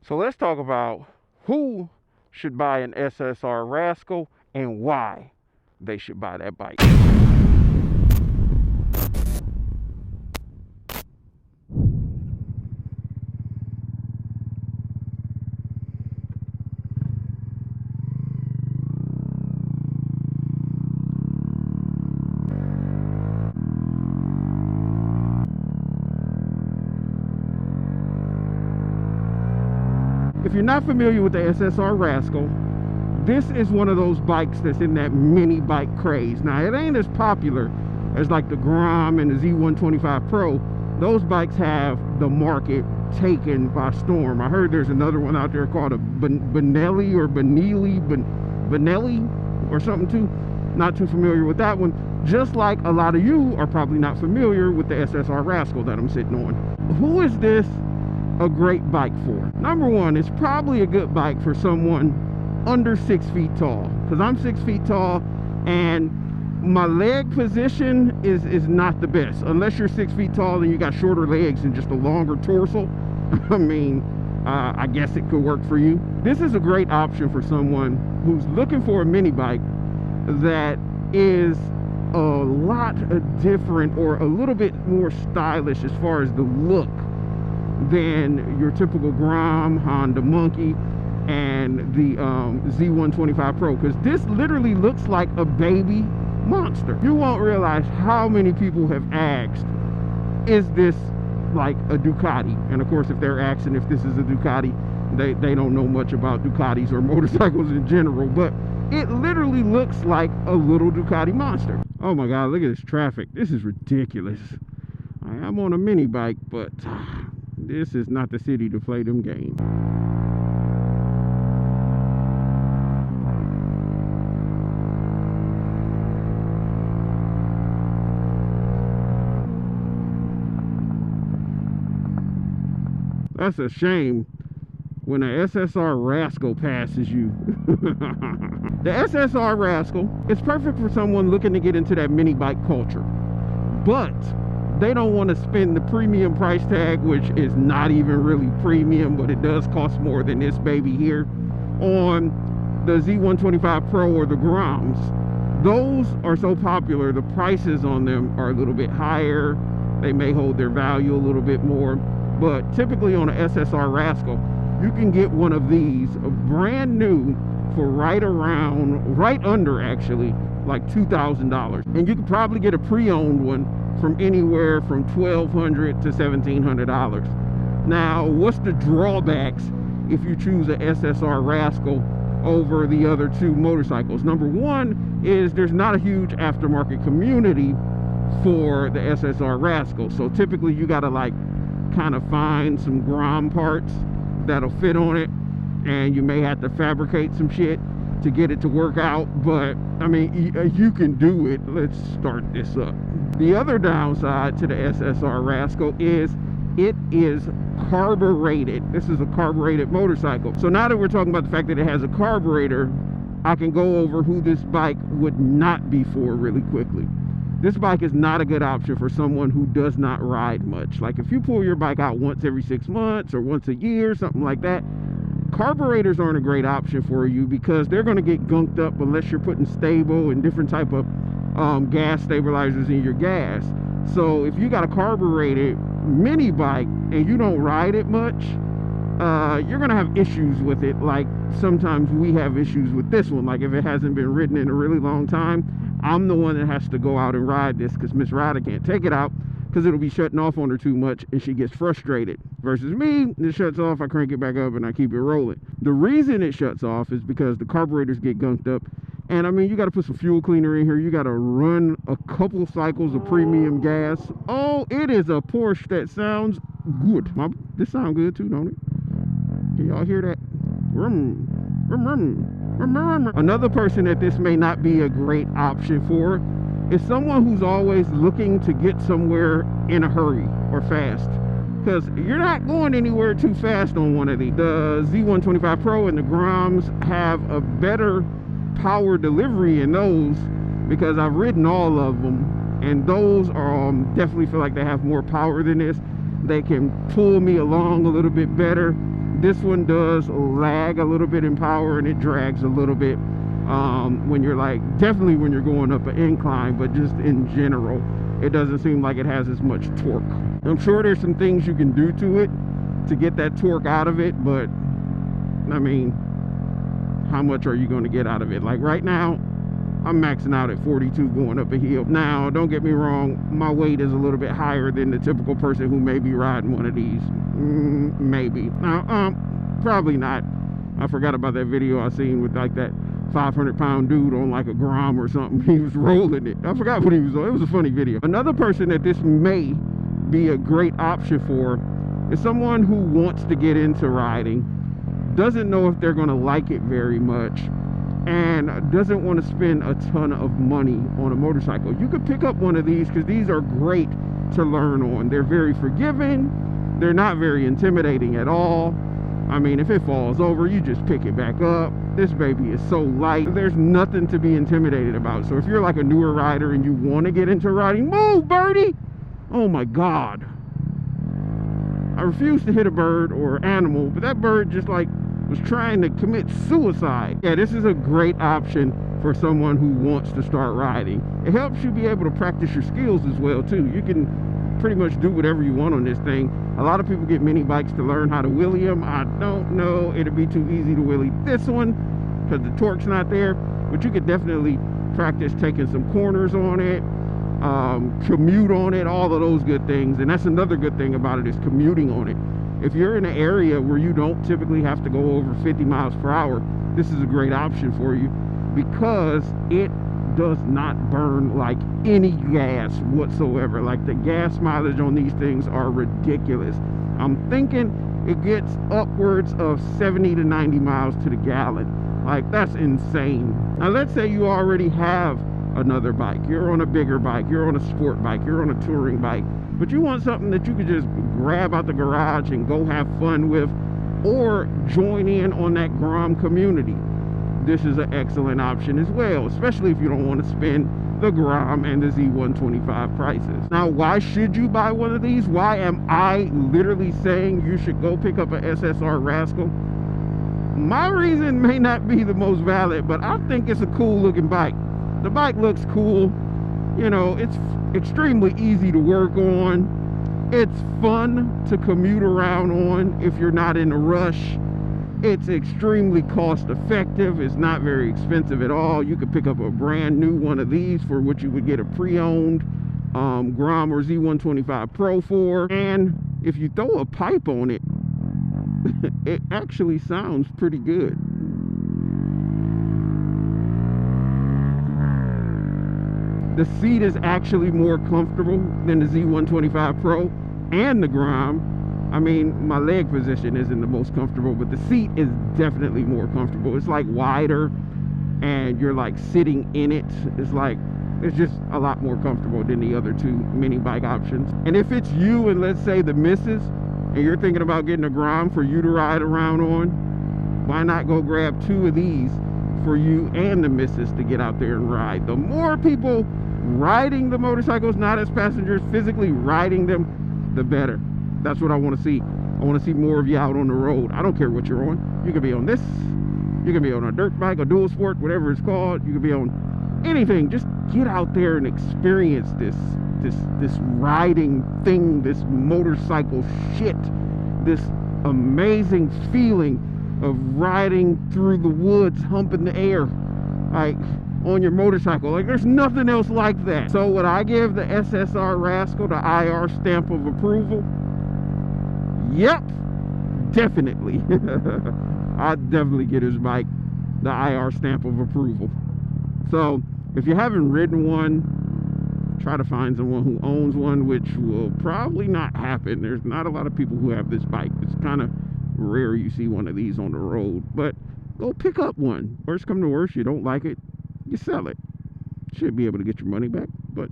So let's talk about who should buy an SSR Razkull and why they should buy that bike. If you're not familiar with the SSR Razkull, this is one of those bikes that's in that mini bike craze. Now, it ain't as popular as like the Grom and the Z125 Pro. Those bikes have the market taken by storm. I heard there's another one out there called a Benelli or something too. Not too familiar with that one. Just like a lot of you are probably not familiar with the SSR Razkull that I'm sitting on. Who is this a great bike for? Number one, it's probably a good bike for someone under 6 feet tall, because I'm 6 feet tall and my leg position is not the best. Unless you're 6 feet tall and you got shorter legs and just a longer torso, I mean, I guess it could work for you. This is a great option for someone who's looking for a mini bike that is a lot different or a little bit more stylish as far as the look than your typical Grom, Honda Monkey, and the Z125 Pro, because this literally looks like a baby monster. You won't realize how many people have asked, is this like a Ducati? And of course, if they're asking if this is a Ducati, they don't know much about Ducatis or motorcycles in general, but it literally looks like a little Ducati monster. Oh my God, look at this traffic. This is ridiculous. I am on a mini bike, but this is not the city to play them games. That's a shame when a SSR Razkull passes you. The SSR Razkull is perfect for someone looking to get into that mini bike culture, but they don't want to spend the premium price tag, which is not even really premium, but it does cost more than this baby here, on the Z125 Pro or the Groms. Those are so popular, the prices on them are a little bit higher. They may hold their value a little bit more, but typically on an SSR Razkull, you can get one of these brand new for right under actually like $2,000, and you could probably get a pre-owned one from anywhere from $1,200 to $1,700. Now, what's the drawbacks if you choose a SSR Razkull over the other two motorcycles? Number one is there's not a huge aftermarket community for the SSR Razkull, so typically you gotta like kind of find some Grom parts that'll fit on it, and you may have to fabricate some shit to get it to work out, but I mean, you can do it. Let's start this up. The other downside to the SSR Razkull is it is carbureted. This is a carbureted motorcycle. So now that we're talking about the fact that it has a carburetor, I can go over who this bike would not be for really quickly. This bike is not a good option for someone who does not ride much. Like if you pull your bike out once every 6 months or once a year, something like that, carburetors aren't a great option for you because they're going to get gunked up unless you're putting stable and different type of gas stabilizers in your gas. So if you got a carbureted mini bike and you don't ride it much, you're going to have issues with it. Like sometimes we have issues with this one. Like if it hasn't been ridden in a really long time, I'm the one that has to go out and ride this because Miss Ryda can't take it out because it'll be shutting off on her too much and she gets frustrated. Versus me, it shuts off, I crank it back up and I keep it rolling. The reason it shuts off is because the carburetors get gunked up, and I mean, you got to put some fuel cleaner in here, you got to run a couple cycles of premium gas. Oh, it is a Porsche that sounds good. This sounds good too, don't it? Can y'all hear that? Vroom, vroom, vroom. Another person that this may not be a great option for is someone who's always looking to get somewhere in a hurry or fast, because you're not going anywhere too fast on one of these. The Z125 Pro and the Groms have a better power delivery in those, because I've ridden all of them, and those are definitely feel like they have more power than this. They can pull me along a little bit better This one does lag a little bit in power, and it drags a little bit when you're like, definitely when you're going up an incline, but just in general, it doesn't seem like it has as much torque. I'm sure there's some things you can do to it to get that torque out of it, but I mean, how much are you going to get out of it? Like right now, I'm maxing out at 42 going up a hill. Now, don't get me wrong, my weight is a little bit higher than the typical person who may be riding one of these. Maybe. Now, probably not. I forgot about that video I seen with like that 500-pound dude on like a Grom or something. He was rolling it. I forgot what he was on. It was a funny video. Another person that this may be a great option for is someone who wants to get into riding, doesn't know if they're going to like it very much, and doesn't want to spend a ton of money on a motorcycle. You could pick up one of these because these are great to learn on. They're very forgiving. They're not very intimidating at all. I mean, if it falls over, you just pick it back up. This baby is so light. There's nothing to be intimidated about. So if you're like a newer rider and you want to get into riding, move, birdie! Oh my God. I refuse to hit a bird or animal, but that bird just like was trying to commit suicide. Yeah, this is a great option for someone who wants to start riding. It helps you be able to practice your skills as well too. You can pretty much do whatever you want on this thing. A lot of people get mini bikes to learn how to wheelie them. I don't know, it'd be too easy to wheelie this one because the torque's not there, but you could definitely practice taking some corners on it, commute on it, all of those good things. And that's another good thing about it, is commuting on it. If you're in an area where you don't typically have to go over 50 miles per hour, this is a great option for you because it does not burn like any gas whatsoever. Like the gas mileage on these things are ridiculous. I'm thinking it gets upwards of 70 to 90 miles to the gallon. Like, that's insane. Now let's say you already have another bike. You're on a bigger bike, you're on a sport bike, you're on a touring bike, but you want something that you could just grab out the garage and go have fun with, or join in on that Grom community. This is an excellent option as well, especially if you don't want to spend the Grom and the Z125 prices. Now, why should you buy one of these? Why am I literally saying you should go pick up an SSR Razkull? My reason may not be the most valid, but I think it's a cool looking bike. The bike looks cool. You know, it's extremely easy to work on. It's fun to commute around on if you're not in a rush. It's extremely cost effective. It's not very expensive at all. You could pick up a brand new one of these for what you would get a pre-owned Grom or Z125 Pro for. And if you throw a pipe on it, it actually sounds pretty good. The seat is actually more comfortable than the Z125 Pro and the Grom. I mean, my leg position isn't the most comfortable, but the seat is definitely more comfortable. It's like wider and you're like sitting in it. It's just a lot more comfortable than the other two mini bike options. And if it's you and let's say the missus, and you're thinking about getting a Grom for you to ride around on, why not go grab two of these for you and the missus to get out there and ride? The more people riding the motorcycles, not as passengers, physically riding them, the better. That's what I want to see. I want to see more of you out on the road. I don't care what you're on. You can be on this, you can be on a dirt bike, a dual sport, whatever it's called. You can be on anything. Just get out there and experience this riding thing, this motorcycle shit, this amazing feeling of riding through the woods, humping the air, like on your motorcycle. Like, there's nothing else like that. So would I give the SSR Razkull the IR stamp of approval? Yep, definitely. I'd definitely get his bike the IR stamp of approval. So if you haven't ridden one, try to find someone who owns one, which will probably not happen. There's not a lot of people who have this bike. It's kind of rare you see one of these on the road, but go pick up one. Worst come to worst, you don't like it, you sell it. Should be able to get your money back. But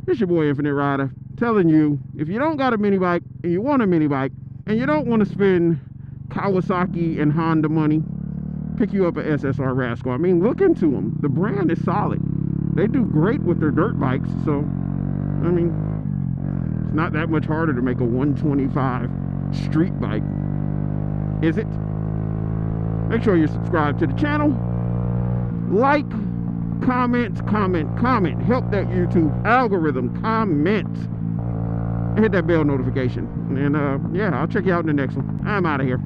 it's your boy Infinite Ryda telling you, if you don't got a mini bike and you want a mini bike and you don't want to spend Kawasaki and Honda money, pick you up an SSR Razkull. I mean, look into them. The brand is solid. They do great with their dirt bikes. So, I mean, it's not that much harder to make a 125 street bike. Is it? Make sure you're subscribed to the channel. Like, comment. Help that YouTube algorithm. Comment. And hit that bell notification. And yeah, I'll check you out in the next one. I'm out of here.